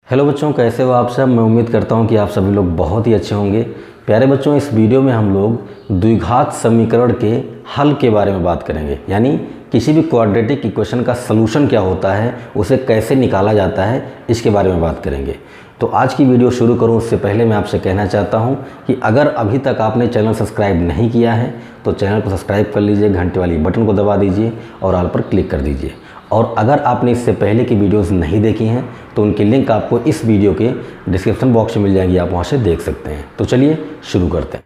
Hello बच्चों, कैसे हो आप सब। मैं उम्मीद करता हूं कि आप सभी लोग बहुत ही अच्छे होंगे। प्यारे बच्चों, इस वीडियो में हम लोग द्विघात समीकरण के हल के बारे में बात करेंगे। यानी किसी भी क्वाड्रेटिक इक्वेशन का सलूशन क्या होता है, उसे कैसे निकाला जाता है, इसके बारे में बात करेंगे। तो आज की वीडियो शुरू करूं उससे पहले मैं आपसे कहना चाहता हूं कि अगर अभी तक आपने चैनल सब्सक्राइब नहीं किया है तो चैनल को सब्सक्राइब कर लीजिए, घंटे वाली बटन को दबा दीजिए और ऑल पर क्लिक कर दीजिए। और अगर आपने इससे पहले की वीडियोस नहीं देखी हैं तो उनकी लिंक आपको इस वीडियो के डिस्क्रिप्शन बॉक्स में मिल जाएगी, आप वहां से देख सकते हैं। तो चलिए शुरू करते हैं।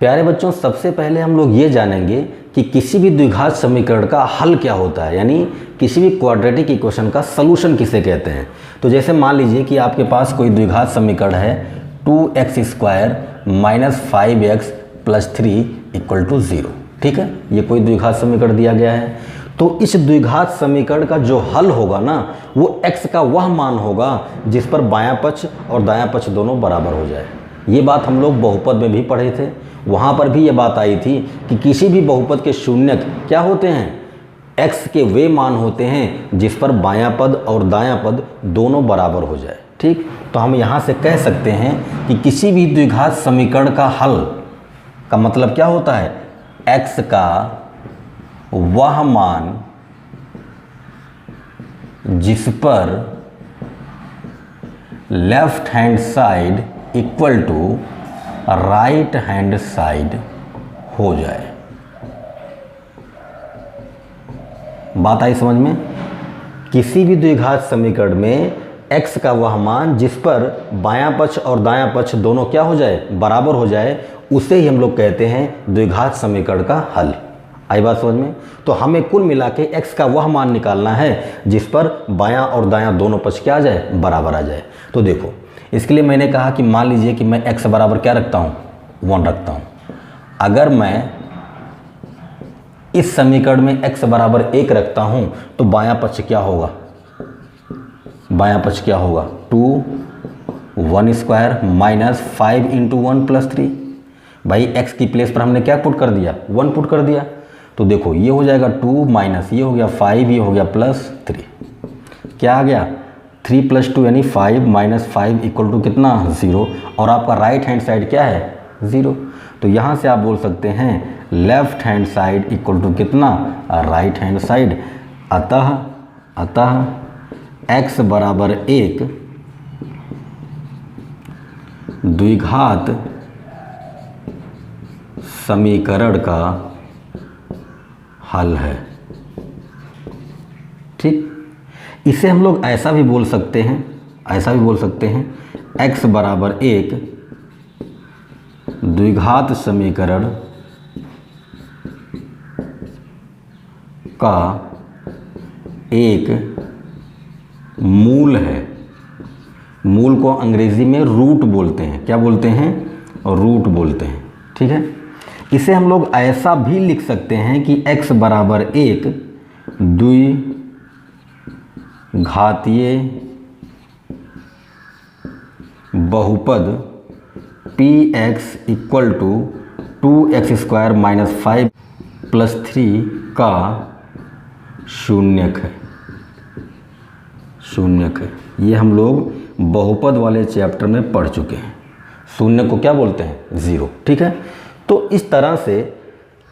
प्यारे बच्चों, सबसे पहले हम लोग ये जानेंगे कि किसी भी द्विघात समीकरण का हल क्या होता है, यानी किसी भी क्वाड्रेटिक इक्वेशन का सलूशन किसे कहते हैं। तो जैसे मान लीजिए कि आपके पास कोई द्विघात समीकरण है 2x² - 5x + 3 = 0। ठीक है, ये कोई द्विघात समीकरण दिया गया है। तो इस द्विघात समीकरण का जो हल होगा ना, वो x का वह मान होगा जिस पर बायां पक्ष और दायां पक्ष दोनों बराबर हो जाए। ये बात हम लोग बहुपद में भी पढ़े थे, वहाँ पर भी ये बात आई थी कि किसी भी बहुपद के शून्यक क्या होते हैं, x के वे मान होते हैं जिस पर बायां पद और दायां पद दोनों बराबर हो जाए। ठीक, तो हम यहाँ से कह सकते हैं कि किसी भी द्विघात समीकरण का हल का मतलब क्या होता है, x का वह मान जिस पर left hand side equal to right hand side हो जाए। बात आई समझ में। किसी भी द्विघात समीकरण में x का वह मान जिस पर बायां पक्ष और दायां पक्ष दोनों क्या हो जाए, बराबर हो जाए, उसे ही हम लोग कहते हैं द्विघात समीकरण का हल। आई बात समझ में। तो हमें कुल मिला के x का वह मान निकालना है जिस पर बायां और दायां दोनों पक्ष क्या आ जाए, बराबर आ जाए। तो देखो, इसके लिए मैंने कहा कि मान लीजिए कि मैं x बराबर क्या रखता हूँ, 1 रखता हूँ। अगर मैं इस समीकरण में x बराबर 1 रखता हूँ तो बायां पक्ष क्या होगा, बायां पक्ष क्या होगा, 2 1² - 5 × 1 + 3। भाई x की प्लेस पर हमने क्या पुट कर दिया, 1 पुट कर दिया। तो देखो ये हो जाएगा 2 माइनस ये हो गया 5, ये हो गया +3। क्या आ गया, 3 + 2 यानी 5 - 5 = कितना, 0। और आपका राइट हैंड साइड क्या है, 0। तो यहाँ से आप बोल सकते हैं left hand side equal to कितना, राइट हैंड साइड। अतः x बराबर 1 द्विघात समीकरण का हल है। ठीक, इसे हम लोग ऐसा भी बोल सकते हैं, x बराबर 1 द्विघात समीकरण का एक मूल है। मूल को अंग्रेजी में रूट बोलते हैं। क्या बोलते हैं, रूट बोलते हैं। ठीक है, इसे हम लोग ऐसा भी लिख सकते हैं कि x बराबर 1 द्विघातीय बहुपद px = 2x² - 5 + 3 का शून्यक है। ये हम लोग बहुपद वाले चैप्टर में पढ़ चुके हैं। शून्य को क्या बोलते हैं, 0। ठीक है, तो इस तरह से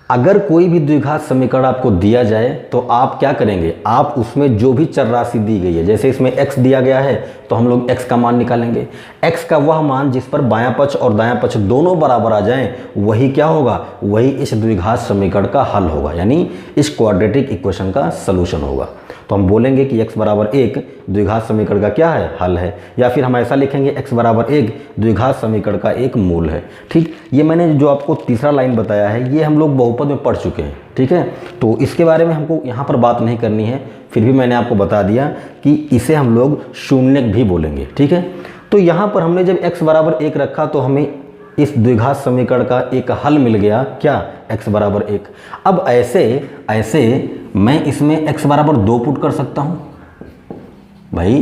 अगर कोई भी द्विघात समीकरण आपको दिया जाए तो आप क्या करेंगे, आप उसमें जो भी चर राशि दी गई है, जैसे इसमें x दिया गया है तो हम लोग x का मान निकालेंगे। x का वह मान जिस पर बायां पक्ष और दायां पक्ष दोनों बराबर आ जाएं, वही क्या होगा, वही इस द्विघात समीकरण का हल होगा, यानी इस क्वाड्रेटिक इक्वेशन का सलूशन होगा। तो हम बोलेंगे कि x बराबर 1 द्विघात समीकरण का क्या है, हल है। या फिर हम ऐसा लिखेंगे x बराबर 1 द्विघात समीकरण का एक मूल है। ठीक, ये मैंने जो आपको तीसरा लाइन बताया है ये हम लोग बहुपद में पढ़ चुके हैं। ठीक है, तो इसके बारे में हमको यहाँ पर बात नहीं करनी है, फिर भी मैंने आपको बता दिया कि इसे हम लोग शून्यक भी बोलेंगे। ठीक है, तो यहाँ पर हमने जब x बराबर 1 रखा तो हमें इस द्विघात समीकरण का एक हल मिल गया, क्या, x बराबर 1। अब ऐसे मैं इसमें x बराबर 2 पुट कर सकता हूँ। भाई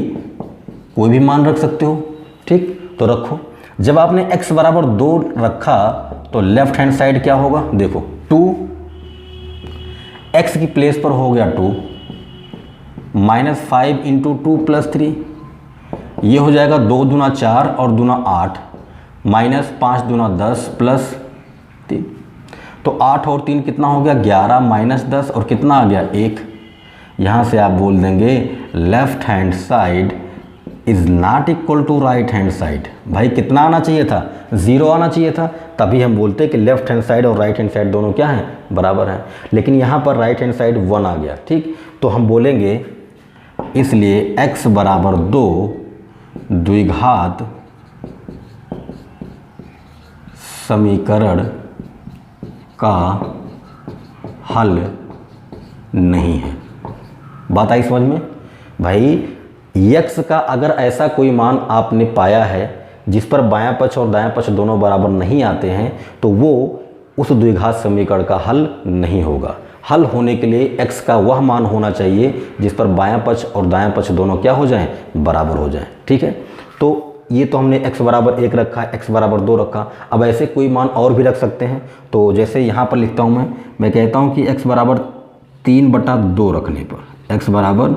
कोई भी मान रख सकते हो। ठीक, तो रखो। जब आपने x बराबर 2 रखा तो लेफ्ट हैंड साइड क्या होगा, देखो 2 x की प्लेस पर हो गया 2, -5 × 2 + 3, ये हो जाएगा 2 दूना 4 और दूना 8, -5 दूना 10 + 3, तो 8 और 3 कितना हो गया 11, -10 और कितना आ गया 1। यहाँ से आप बोल देंगे left hand side is not equal to right hand side. भाई कितना आना चाहिए था, 0 आना चाहिए था, तभी हम बोलते हैं कि लेफ्ट हैंड साइड और राइट हैंड साइड दोनों क्या हैं, बराबर हैं। लेकिन यहाँ पर राइट हैंड साइड 1 आ गया, ठीक। तो हम बोलेंगे इसलिए x बराबर 2 द्विघात समीकरण का हल नहीं है। बात आई समझ में? भाई x का अगर ऐसा कोई मान आपने पाया है जिस पर बायां पक्ष और दायां पक्ष दोनों बराबर नहीं आते हैं, तो वो उस द्विघात समीकरण का हल नहीं होगा। हल होने के लिए x का वह मान होना चाहिए जिस पर बायां पक्ष और दायां पक्ष दोनों क्या हो जाएं, बराबर हो जाएं, ठीक है। तो ये तो हमने x बराबर 1 रखा, x बराबर 2 रखा। अब ऐसे कोई मान और भी रख सकते हैं। तो जैसे यहाँ पर लिखता हूँ मैं कहता हूँ कि x बराबर 3/2 रखने पर, x बराबर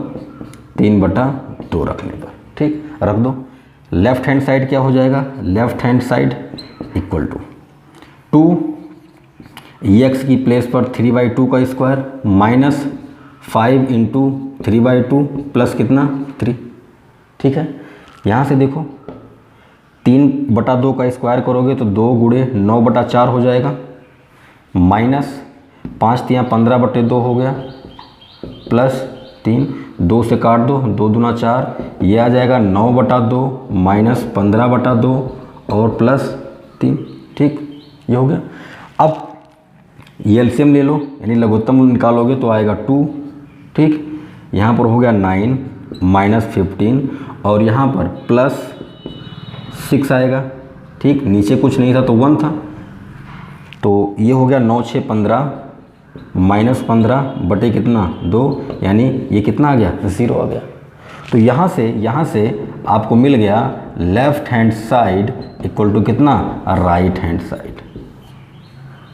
3/2 रखने पर, ठीक, रख दो। लेफ्ट हैंड साइड क्या हो जाएगा, left hand side equal to 2, x की प्लेस पर 3/2 का स्क्वायर -5 × 3/2 प्लस कितना 3, ठीक है। यहाँ से देखो 3/2 का स्क्वायर करोगे तो 2 × 9/4 हो जाएगा, -5 × 15/2 हो गया, +3, 2 से काट दो, 2 दूना 4, ये आ जाएगा 9/2 -15/2 और +3, ठीक, ये हो गया। अब ये एलसीएम ले लो, यानी लघुत्तम निकालोगे तो आएगा 2, ठीक। यहाँ पर हो गया 9 -15 और यहाँ पर +6 आएगा, ठीक। नीचे कुछ नहीं था तो 1 था, तो ये हो गया 9 6 15 -15 बटे कितना 2, यानी ये कितना आ गया 0 आ गया। तो यहाँ से आपको मिल गया left hand side equal to कितना, राइट हैंड साइड।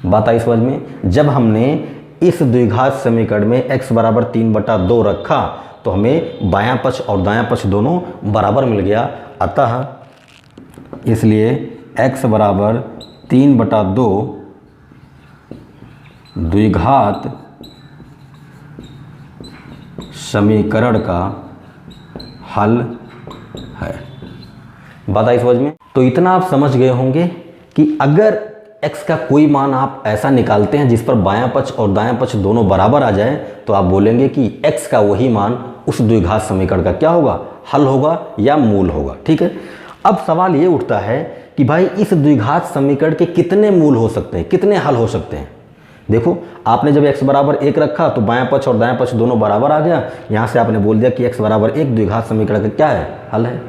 बात आई समझ में? जब हमने इस द्विघात समीकरण में x बराबर 3/2 रखा तो हमें बायां पक्ष और दायां पक्ष दोनों बराबर मिल गया। अतः इसलिए x बराबर 3/2 द्विघात समीकरण का हल है। बात आई समझ में? तो इतना आप समझ गए होंगे कि अगर x का कोई मान आप ऐसा निकालते हैं जिस पर बायां पक्ष और दायां पक्ष दोनों बराबर आ जाएं, तो आप बोलेंगे कि x का वही मान उस द्विघात समीकरण का क्या होगा, हल होगा या मूल होगा, ठीक है। अब सवाल ये उठता है कि भाई इस द्विघात समीकरण के कितने मूल हो सकते हैं, कितने हल हो सकते हैं। देखो आपने जब x बराबर 1 रखा तो बायां पक्ष और दायां पक्ष दोनों बराबर आ गया, यहाँ से आपने बोल दिया कि x बराबर 1 द्विघात समीकरण का क्या है, हल है।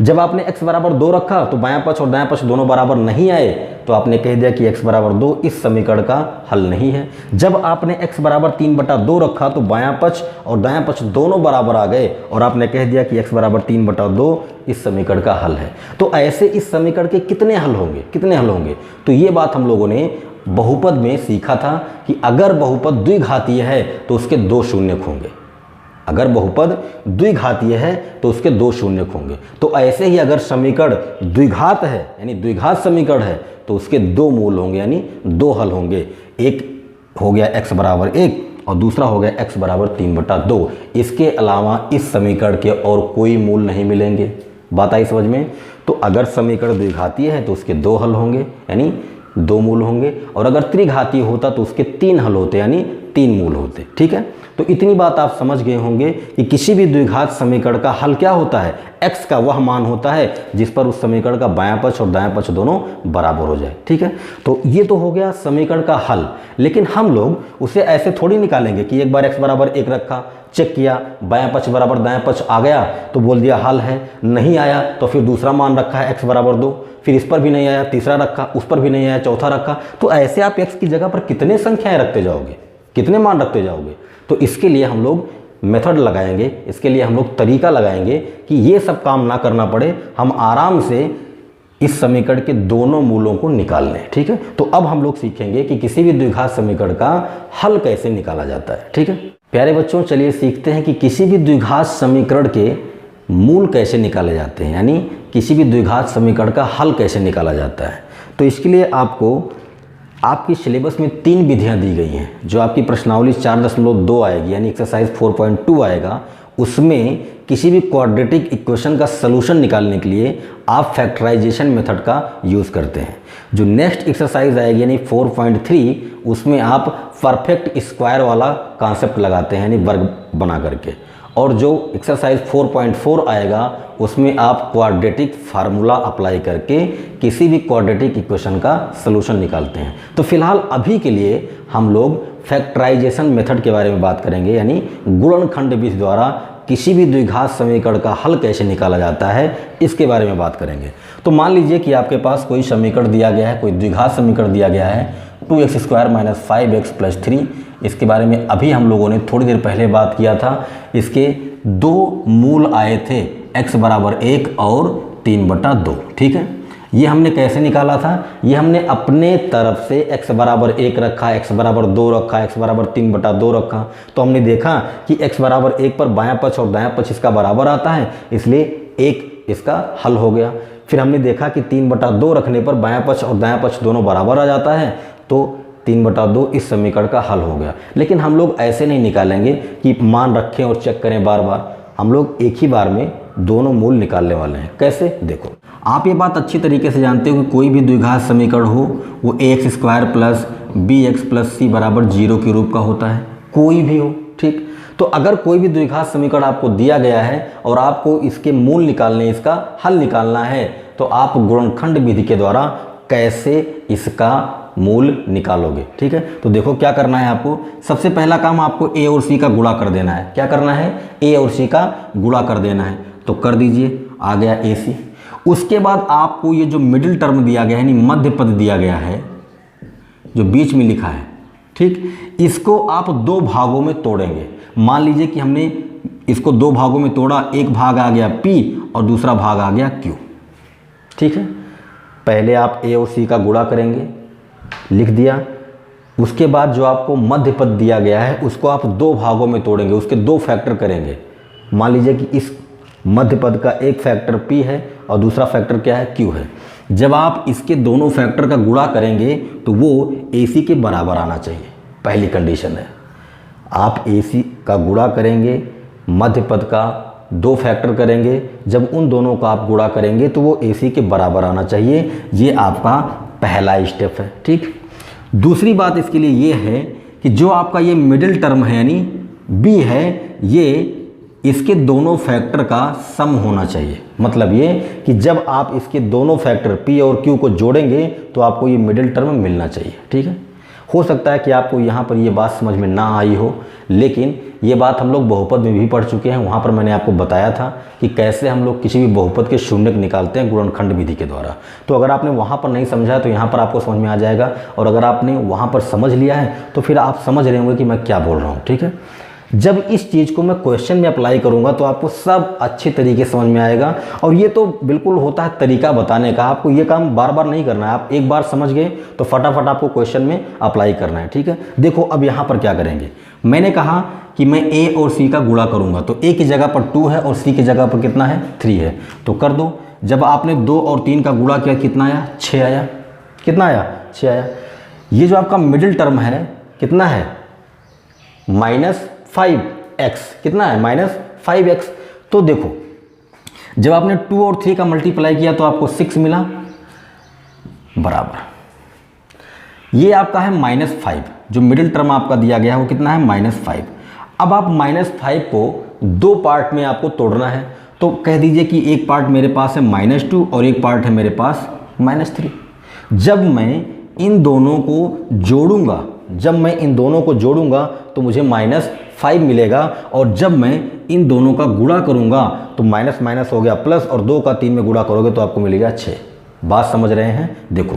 जब आपने x बराबर 2 रखा तो बायां पक्ष और दायां पक्ष दोनों बराबर नहीं आए, तो आपने कह दिया कि x बराबर 2 इस समीकरण का हल नहीं है। जब आपने x बराबर 3/2 रखा तो बायां पक्ष और दायां पक्ष दोनों बराबर आ गए और आपने कह दिया कि x बराबर 3/2 इस समीकरण का हल है। तो ऐसे इस समीकरण के कितने हल होंगे, कितने हल होंगे? तो ये बात हम लोगों ने बहुपद में सीखा था कि अगर बहुपद द्विघातीय है तो उसके 2 शून्यक होंगे। अगर बहुपद द्विघातीय है तो उसके 2 शून्यक होंगे। तो ऐसे ही अगर समीकरण द्विघात है यानी द्विघात समीकरण है तो उसके 2 मूल होंगे यानी 2 हल होंगे। एक हो गया x बराबर 1 और दूसरा हो गया x बराबर 3/2। इसके अलावा इस समीकरण के और कोई मूल नहीं मिलेंगे। बात आई समझ में? तो अगर समीकरण द्विघातीय है तो उसके 2 हल होंगे यानी 2 मूल होंगे, और अगर त्रिघातीय होता तो उसके 3 हल होते यानी 3 मूल होते, ठीक है। तो इतनी बात आप समझ गए होंगे कि किसी भी द्विघात समीकरण का हल क्या होता है, x का वह मान होता है जिस पर उस समीकरण का बायां पक्ष और दायां पक्ष दोनों बराबर हो जाए, ठीक है। तो ये तो हो गया समीकरण का हल, लेकिन हम लोग उसे ऐसे थोड़ी निकालेंगे कि एक बार x बराबर 1 रखा, चेक किया, बायां पक्ष बराबर दायां पक्ष आ गया तो बोल दिया हल है, नहीं आया तो फिर दूसरा मान रखा है x बराबर 2, फिर इस पर भी नहीं आया तीसरा रखा, उस पर भी नहीं आया चौथा रखा। तो ऐसे आप x की जगह पर कितने संख्याएं रखते जाओगे, कितने मान रखते जाओगे? तो इसके लिए हम लोग मेथड लगाएंगे, इसके लिए हम लोग तरीका लगाएंगे कि ये सब काम ना करना पड़े, हम आराम से इस समीकरण के दोनों मूलों को निकाल लें। ठीक है, तो अब हम लोग सीखेंगे कि किसी भी द्विघात समीकरण का हल कैसे निकाला जाता है। ठीक है प्यारे बच्चों, चलिए सीखते हैं कि किसी भी द्विघात समीकरण के मूल कैसे निकाले जाते हैं, यानी किसी भी द्विघात समीकरण का हल कैसे निकाला जाता है। तो इसके लिए आपको आपकी सिलेबस में 3 विधियां दी गई हैं। जो आपकी प्रश्नावली 4.2 आएगी, यानी एक्सरसाइज 4.2 आएगा, उसमें किसी भी क्वाड्रेटिक इक्वेशन का सलूशन निकालने के लिए आप फैक्टराइजेशन मेथड का यूज़ करते हैं। जो नेक्स्ट एक्सरसाइज आएगी यानी 4.3, उसमें आप परफेक्ट स्क्वायर वाला कॉन्सेप्ट लगाते हैं, यानी वर्ग बना करके। और जो एक्सरसाइज 4.4 आएगा, उसमें आप क्वाड्रेटिक फार्मूला अप्लाई करके किसी भी क्वाड्रेटिक इक्वेशन का सलूशन निकालते हैं। तो फिलहाल अभी के लिए हम लोग फैक्टराइजेशन मेथड के बारे में बात करेंगे, यानी गुणनखंड विधि द्वारा किसी भी द्विघात समीकरण का हल कैसे निकाला जाता है, इसके बारे में बात करेंगे। तो मान लीजिए कि आपके पास कोई समीकरण दिया गया है, कोई द्विघात समीकरण दिया गया है 2x² - 5x + 3। इसके बारे में अभी हम लोगों ने थोड़ी देर पहले बात किया था। इसके 2 मूल आए थे, x = 1 और 3/2। ठीक है, ये हमने कैसे निकाला था? ये हमने अपने तरफ से x = 1 रखा, x = 2 रखा, x = 3/2 रखा। तो हमने देखा कि x = 1 पर बायां पक्ष और दायां पक्ष इसका बराबर आता है, इसलिए 1 इसका हल हो गया। फिर हमने देखा कि 3/2 रखने पर बायां पक्ष और दायां पक्ष दोनों बराबर आ जाता है, तो 3/2 इस समीकरण का हल हो गया। लेकिन हम लोग ऐसे नहीं निकालेंगे कि मान रखें और चेक करें बार बार। हम लोग एक ही बार में दोनों मूल निकालने वाले हैं। कैसे? देखो, आप ये बात अच्छी तरीके से जानते हो कि कोई भी द्विघात समीकरण हो वो ax² + bx + c = 0 के रूप का होता है, कोई भी हो। ठीक, तो अगर कोई भी द्विघात समीकरण आपको दिया गया है और आपको इसके मूल निकालने, इसका हल निकालना है, तो आप गुणनखंड विधि के द्वारा कैसे इसका मूल निकालोगे। ठीक है, तो देखो क्या करना है आपको। सबसे पहला काम आपको a और c का गुणा कर देना है। क्या करना है? a और c का गुणा कर देना है। तो कर दीजिए, आ गया ac। उसके बाद आपको ये जो मिडिल टर्म दिया गया है, यानी मध्य पद दिया गया है, जो बीच में लिखा है, ठीक, इसको आप 2 भागों में तोड़ेंगे। मान लीजिए कि हमने इसको 2 भागों में तोड़ा, एक भाग आ गया p और दूसरा भाग आ गया q। ठीक है, पहले आप a और c का गुणा करेंगे, लिख दिया। उसके बाद जो आपको मध्य पद दिया गया है उसको आप 2 भागों में तोड़ेंगे, उसके 2 फैक्टर करेंगे। मान लीजिए कि इस मध्य पद का एक फैक्टर p है और दूसरा फैक्टर क्या है? q है। जब आप इसके दोनों फैक्टर का गुणा करेंगे तो वो ac के बराबर आना चाहिए, पहली कंडीशन है। आप ac का गुणा करेंगे, मध्य पद का 2 फैक्टर करेंगे, जब उन दोनों का आप गुणा करेंगे तो वो ac के बराबर आना चाहिए। ये आपका पहला स्टेप है। ठीक, दूसरी बात इसके लिए ये है कि जो आपका ये मिडिल टर्म है यानी b है, ये इसके दोनों फैक्टर का सम होना चाहिए। मतलब ये कि जब आप इसके दोनों फैक्टर p और q को जोड़ेंगे तो आपको ये मिडिल टर्म मिलना चाहिए। ठीक है, हो सकता है कि आपको यहाँ पर ये बात समझ में ना आई हो, लेकिन ये बात हम लोग बहुपद में भी पढ़ चुके हैं। वहाँ पर मैंने आपको बताया था कि कैसे हम लोग किसी भी बहुपद के शून्यक निकालते हैं गुणनखंड विधि के द्वारा। तो अगर आपने वहाँ पर नहीं समझा तो यहाँ पर आपको समझ में आ जाएगा, और अगर आपने वहाँ पर समझ लिया है तो फिर आप समझ रहे होंगे कि मैं क्या बोल रहा हूँ। ठीक है, जब इस चीज़ को मैं क्वेश्चन में अप्लाई करूंगा तो आपको सब अच्छे तरीके से समझ में आएगा। और ये तो बिल्कुल होता है तरीका बताने का, आपको ये काम बार बार नहीं करना है। आप एक बार समझ गए तो फटाफट आपको क्वेश्चन में अप्लाई करना है। ठीक है, देखो अब यहाँ पर क्या करेंगे। मैंने कहा कि मैं a और c का गुणा करूंगा, तो a की जगह पर 2 है और c की जगह पर कितना है? 3 है, तो कर दो। जब आपने 2 और 3 का गुणा किया, कितना आया? 6 आया। कितना आया? 6 आया। ये जो आपका मिडिल टर्म है कितना है? -5x। कितना है? -5x। तो देखो, जब आपने 2 और 3 का मल्टीप्लाई किया तो आपको 6 मिला, बराबर। ये आपका है -5। जो मिडिल टर्म आपका दिया गया है वो कितना है? -5। अब आप -5 को 2 पार्ट में आपको तोड़ना है, तो कह दीजिए कि एक पार्ट मेरे पास है -2 और एक पार्ट है मेरे पास -3। जब मैं इन दोनों को जोड़ूंगा तो मुझे -5 मिलेगा, और जब मैं इन दोनों का गुणा करूंगा तो माइनस माइनस हो गया प्लस, और 2 का 3 में गुणा करोगे तो आपको मिलेगा 6। बात समझ रहे हैं? देखो,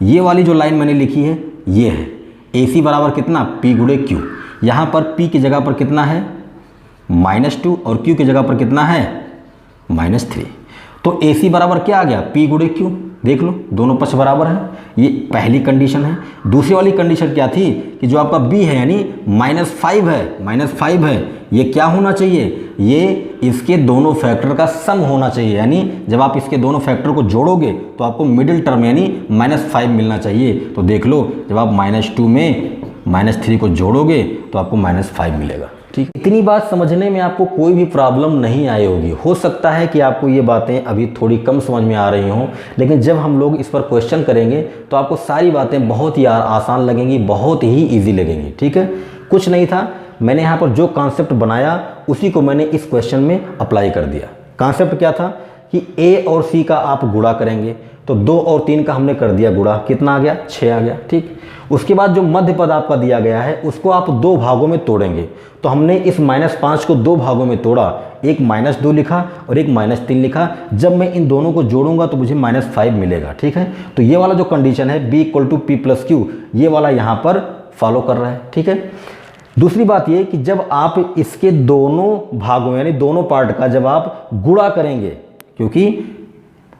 ये वाली जो लाइन मैंने लिखी है ये है AC बराबर कितना? P गुणे Q। यहाँ पर P की जगह पर कितना है? -2 और Q की जगह पर कितना है? -3। तो AC बराबर क्या आ गया? P गुणे Q। देख लो दोनों पक्ष बराबर हैं, ये पहली कंडीशन है। दूसरी वाली कंडीशन क्या थी कि जो आपका b है यानी -5 है, ये क्या होना चाहिए, ये इसके दोनों फैक्टर का सम होना चाहिए। यानी जब आप इसके दोनों फैक्टर को जोड़ोगे तो आपको मिडिल टर्म यानी -5 मिलना चाहिए। तो देख लो जब आप -2 में -3 को जोड़ोगे तो आपको -5 मिलेगा। ठीक, इतनी बात समझने में आपको कोई भी प्रॉब्लम नहीं आई होगी। हो सकता है कि आपको ये बातें अभी थोड़ी कम समझ में आ रही हों, लेकिन जब हम लोग इस पर क्वेश्चन करेंगे तो आपको सारी बातें बहुत ही आसान लगेंगी, बहुत ही ईजी लगेंगी। ठीक है, कुछ नहीं था, मैंने यहाँ पर जो कॉन्सेप्ट बनाया उसी को मैंने इस क्वेश्चन में अप्लाई कर दिया। कॉन्सेप्ट क्या था कि a और c का आप गुणा करेंगे, तो 2 और 3 का हमने कर दिया गुणा, कितना आ गया, 6 आ गया। ठीक, उसके बाद जो मध्य पद आपका दिया गया है उसको आप 2 भागों में तोड़ेंगे, तो हमने इस -5 को 2 भागों में तोड़ा, एक -2 लिखा और एक -3 लिखा। जब मैं इन दोनों को जोड़ूंगा तो मुझे -5 मिलेगा। ठीक है, तो ये वाला जो कंडीशन है b = p + q, ये वाला यहाँ पर फॉलो कर रहा है। ठीक है, दूसरी बात ये कि जब आप इसके दोनों भागों यानी दोनों पार्ट का जब आप गुणा करेंगे, क्योंकि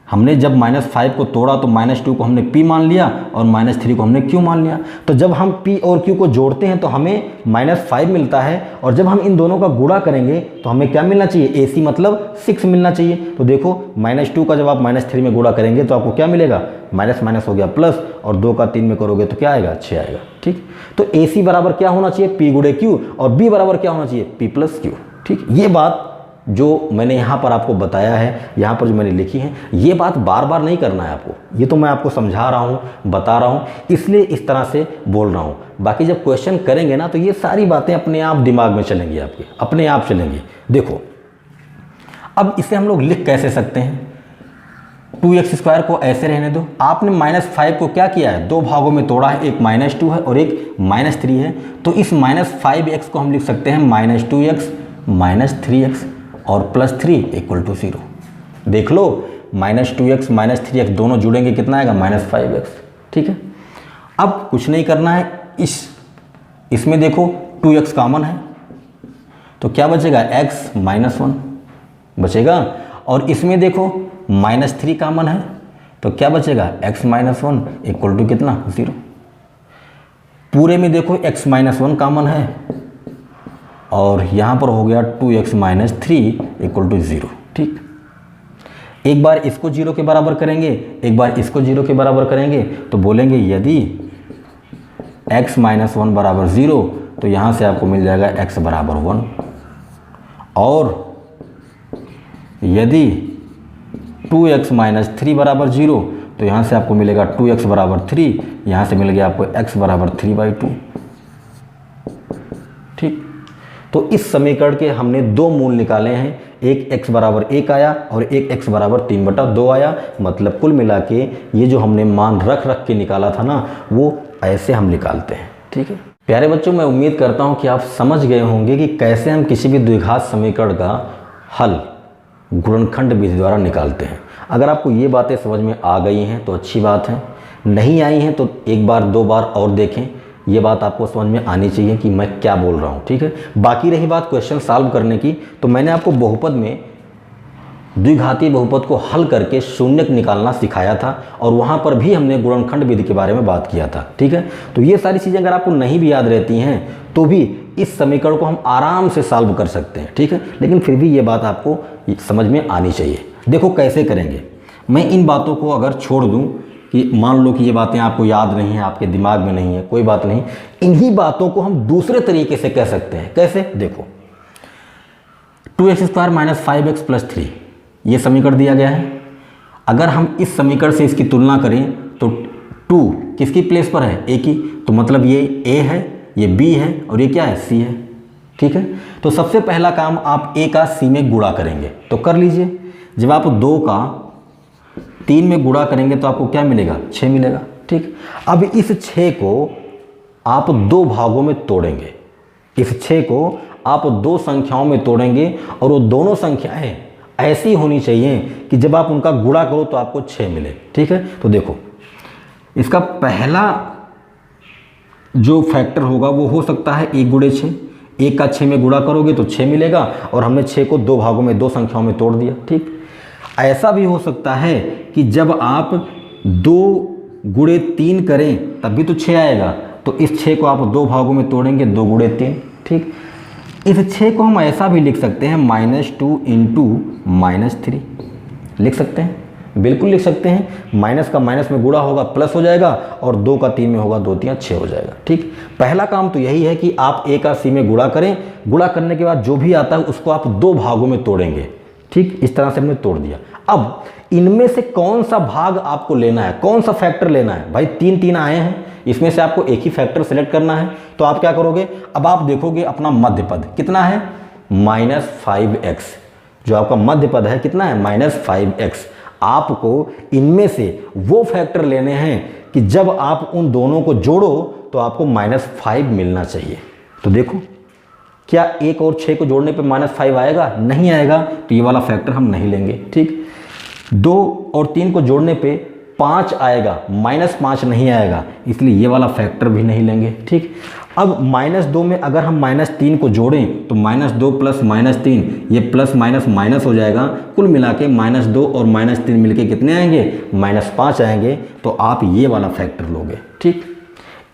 हमने जब -5 को तोड़ा तो -2 को हमने p मान लिया और -3 को हमने q मान लिया, तो जब हम p और q को जोड़ते हैं तो हमें -5 मिलता है, और जब हम इन दोनों का गुणा करेंगे तो हमें क्या मिलना चाहिए, AC मतलब 6 मिलना चाहिए। तो देखो -2 का जब आप -3 में गुणा करेंगे तो आपको क्या मिलेगा, माइनस हो गया प्लस, और 2 का 3 में करोगे तो क्या आएगा, 6 आएगा। ठीक, तो AC बराबर क्या होना चाहिए, p × q, और b बराबर क्या होना चाहिए, p + q। ठीक, ये बात जो मैंने यहाँ पर आपको बताया है, यहाँ पर जो मैंने लिखी है, ये बात बार बार नहीं करना है आपको, ये तो मैं आपको समझा रहा हूँ, बता रहा हूँ, इसलिए इस तरह से बोल रहा हूँ। बाकी जब क्वेश्चन करेंगे ना तो ये सारी बातें अपने आप दिमाग में चलेंगी, आपके अपने आप चलेंगी। देखो अब इसे हम लोग लिख कैसे सकते हैं, 2x² को ऐसे रहने दो। आपने -5 को क्या किया है, 2 भागों में तोड़ा है, एक -2 है और एक -3 है, तो इस -5x को हम लिख सकते हैं -2x - 3x और +3 = 0। देख लो -2x - 3x दोनों जुड़ेंगे, कितना आएगा, -5x। ठीक है, अब कुछ नहीं करना है, इसमें देखो 2x कॉमन है तो क्या बचेगा, x - 1 बचेगा, और इसमें देखो -3 कॉमन है तो क्या बचेगा, x - 1 = कितना, 0। पूरे में देखो x - 1 कॉमन है और यहाँ पर हो गया 2x - 3 = 0। ठीक, एक बार इसको 0 के बराबर करेंगे, एक बार इसको 0 के बराबर करेंगे, तो बोलेंगे यदि x - 1 = 0 तो यहाँ से आपको मिल जाएगा x = 1, और यदि 2x - 3 = 0 तो यहाँ से आपको मिलेगा 2x = 3, यहाँ से मिल गया आपको x = 3/2। ठीक, तो इस समीकरण के हमने 2 मूल निकाले हैं, एक x = 1 आया और एक x = 3/2 आया। मतलब कुल मिला के ये जो हमने मान रख के निकाला था ना, वो ऐसे हम निकालते हैं। ठीक है प्यारे बच्चों, मैं उम्मीद करता हूँ कि आप समझ गए होंगे कि कैसे हम किसी भी द्विघात समीकरण का हल गुणनखंड विधि द्वारा निकालते हैं। अगर आपको ये बातें समझ में आ गई हैं तो अच्छी बात है, नहीं आई हैं तो एक बार 2 बार और देखें, ये बात आपको समझ में आनी चाहिए कि मैं क्या बोल रहा हूँ। ठीक है, बाकी रही बात क्वेश्चन सॉल्व करने की, तो मैंने आपको बहुपद में द्विघातीय बहुपद को हल करके शून्यक निकालना सिखाया था, और वहाँ पर भी हमने गुणनखंड विधि के बारे में बात किया था। ठीक है, तो ये सारी चीज़ें अगर आपको नहीं भी याद रहती हैं तो भी इस समीकरण को हम आराम से सॉल्व कर सकते हैं। ठीक है, लेकिन फिर भी ये बात आपको समझ में आनी चाहिए। देखो कैसे करेंगे, मैं इन बातों को अगर छोड़ दूँ कि मान लो कि ये बातें आपको याद नहीं है, आपके दिमाग में नहीं है, कोई बात नहीं, इन्हीं बातों को हम दूसरे तरीके से कह सकते हैं। कैसे, देखो 2x² - 5x + 3 ये समीकरण दिया गया है। अगर हम इस समीकरण से इसकी तुलना करें तो 2 किसकी प्लेस पर है, a की, तो मतलब ये a है, ये b है और ये क्या है, c है। ठीक है, तो सबसे पहला काम आप a का c में गुणा करेंगे, तो कर लीजिए। जब आप 2 का 3 में गुणा करेंगे तो आपको क्या मिलेगा, 6 मिलेगा। ठीक, अब इस 6 को आप 2 भागों में तोड़ेंगे, इस 6 को आप 2 संख्याओं में तोड़ेंगे, और वो दोनों संख्याएं ऐसी होनी चाहिए कि जब आप उनका गुणा करो तो आपको 6 मिले। ठीक है, तो देखो इसका पहला जो फैक्टर होगा वो हो सकता है 1 × 6, 1 का 6 में गुणा करोगे तो 6 मिलेगा, और हमने 6 को 2 भागों में 2 संख्याओं में तोड़ दिया। ठीक, ऐसा भी हो सकता है कि जब आप 2 गुणे 3 करें तब भी तो 6 आएगा। तो इस 6 को आप 2 भागों में तोड़ेंगे, 2 गुणे 3, ठीक। इस 6 को हम ऐसा भी लिख सकते हैं -2 इंटू -3 लिख सकते हैं, बिल्कुल लिख सकते हैं। माइनस का माइनस में गुणा होगा प्लस हो जाएगा, और 2 का 3 में होगा 2 3 6 हो जाएगा, ठीक। पहला काम तो यही है कि आप a का c में गुणा करें, गुणा करने के बाद जो भी आता है उसको आप 2 भागों में तोड़ेंगे, ठीक। इस तरह से हमने तोड़ दिया। अब इनमें से कौन सा भाग आपको लेना है, कौन सा फैक्टर लेना है? भाई 3 3 आए हैं, इसमें से आपको एक ही फैक्टर सेलेक्ट करना है। तो आप क्या करोगे, अब आप देखोगे अपना मध्य पद कितना है, -5x। जो आपका मध्य पद है कितना है, -5x। आपको इनमें से वो फैक्टर लेने हैं कि जब आप उन दोनों को जोड़ो तो आपको -5 मिलना चाहिए। तो देखो, क्या 1 और 6 को जोड़ने पे -5 आएगा? नहीं आएगा, तो ये वाला फैक्टर हम नहीं लेंगे, ठीक। 2 और 3 को जोड़ने पे 5 आएगा, -5 नहीं आएगा, इसलिए ये वाला फैक्टर भी नहीं लेंगे, ठीक। अब -2 में अगर हम -3 को जोड़ें तो -2 प्लस -3, ये प्लस माइनस माइनस हो जाएगा, कुल मिला के -2 और -3 मिलके कितने आएंगे, -5 आएंगे। तो आप ये वाला फैक्टर लोगे, ठीक।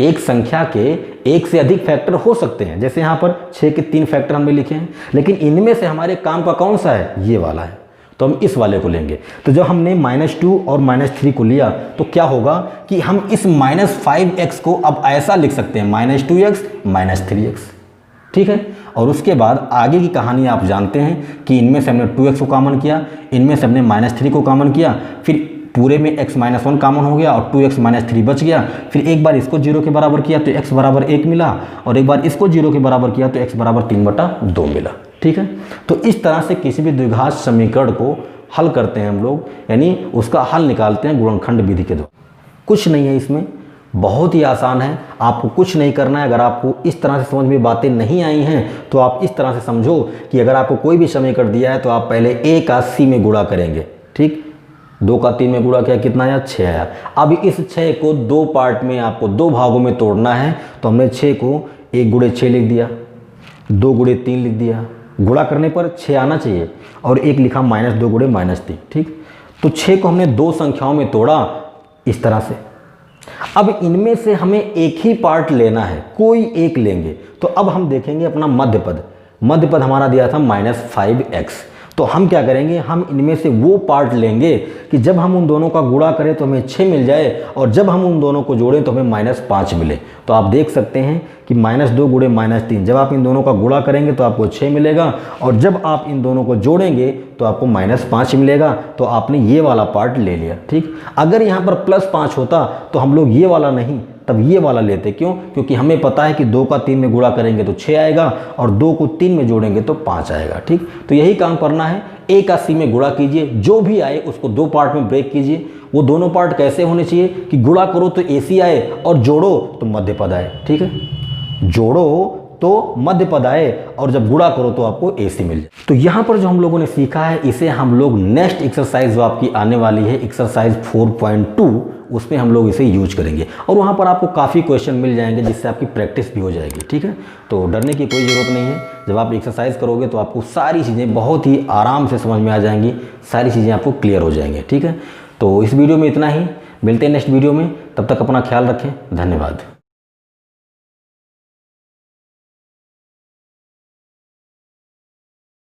एक संख्या के एक से अधिक फैक्टर हो सकते हैं, जैसे यहाँ पर 6 के 3 फैक्टर हमने लिखे हैं, लेकिन इनमें से हमारे काम का कौन सा है, ये वाला है, तो हम इस वाले को लेंगे। तो जब हमने -2 और -3 को लिया तो क्या होगा कि हम इस -5x को अब ऐसा लिख सकते हैं, -2x -3x, ठीक है। और उसके बाद आगे की कहानी आप जानते हैं कि इनमें से हमने 2x को कॉमन किया, इनमें से हमने -3 को कॉमन किया, फिर पूरे में x - 1 कॉमन हो गया और 2x - 3 बच गया। फिर एक बार इसको 0 के बराबर किया तो x बराबर 1 मिला, और एक बार इसको 0 के बराबर किया तो x बराबर 3/2 मिला, ठीक है। तो इस तरह से किसी भी द्विघात समीकरण को हल करते हैं हम लोग, यानी उसका हल निकालते हैं गुणनखंड विधि के द्वारा। कुछ नहीं है इसमें, बहुत ही आसान है, आपको कुछ नहीं करना है। अगर आपको इस तरह से समझ में बातें नहीं आई हैं तो आप इस तरह से समझो कि अगर आपको कोई भी समीकरण दिया है तो आप पहले a का c में गुणा करेंगे, ठीक। 2 का 3 में गुणा किया, कितना आया, 6 आया। अब इस 6 को 2 पार्ट में, आपको 2 भागों में तोड़ना है। तो हमने 6 को 1 गुणे 6 लिख दिया, 2 गुणे 3 लिख दिया, गुणा करने पर 6 आना चाहिए, और 1 लिखा -2 गुणे -3, ठीक। तो 6 को हमने 2 संख्याओं में तोड़ा इस तरह से। अब इनमें से हमें एक ही पार्ट लेना है, कोई एक लेंगे। तो अब हम देखेंगे अपना मध्य पद, मध्य पद हमारा दिया था -5x। तो हम क्या करेंगे, हम इनमें से वो पार्ट लेंगे कि जब हम उन दोनों का गुणा करें तो हमें 6 मिल जाए, और जब हम उन दोनों को जोड़ें तो हमें -5 मिले। तो आप देख सकते हैं कि -2 गुणे -3, जब आप इन दोनों का गुणा करेंगे तो आपको 6 मिलेगा, और जब आप इन दोनों को जोड़ेंगे तो आपको -5 मिलेगा। तो आपने ये वाला पार्ट ले लिया, ठीक। अगर यहाँ पर +5 होता तो हम लोग ये वाला नहीं, तब ये वाला लेते। क्यों? क्योंकि हमें पता है कि 2 का 3 में गुणा करेंगे तो 6 आएगा, और 2 को 3 में जोड़ेंगे तो 5 आएगा, ठीक। तो यही काम करना है, a का c में गुणा कीजिए, जो भी आए उसको 2 पार्ट में ब्रेक कीजिए। वो दोनों पार्ट कैसे होने चाहिए कि गुणा करो तो ac आए, और जोड़ो तो मध्य पद आए, ठीक है। जोड़ो तो मध्य पद आए, और जब गुणा करो तो आपको AC मिल जाए। तो यहाँ पर जो हम लोगों ने सीखा है, इसे हम लोग नेक्स्ट एक्सरसाइज जो आपकी आने वाली है, एक्सरसाइज 4.2, उसमें हम लोग इसे यूज करेंगे, और वहाँ पर आपको काफ़ी क्वेश्चन मिल जाएंगे जिससे आपकी प्रैक्टिस भी हो जाएगी, ठीक है। तो डरने की कोई ज़रूरत नहीं है, जब आप एक्सरसाइज करोगे तो आपको सारी चीज़ें बहुत ही आराम से समझ में आ जाएंगी, सारी चीज़ें आपको क्लियर हो जाएंगी, ठीक है। तो इस वीडियो में इतना ही, मिलते हैं नेक्स्ट वीडियो में, तब तक अपना ख्याल रखें, धन्यवाद।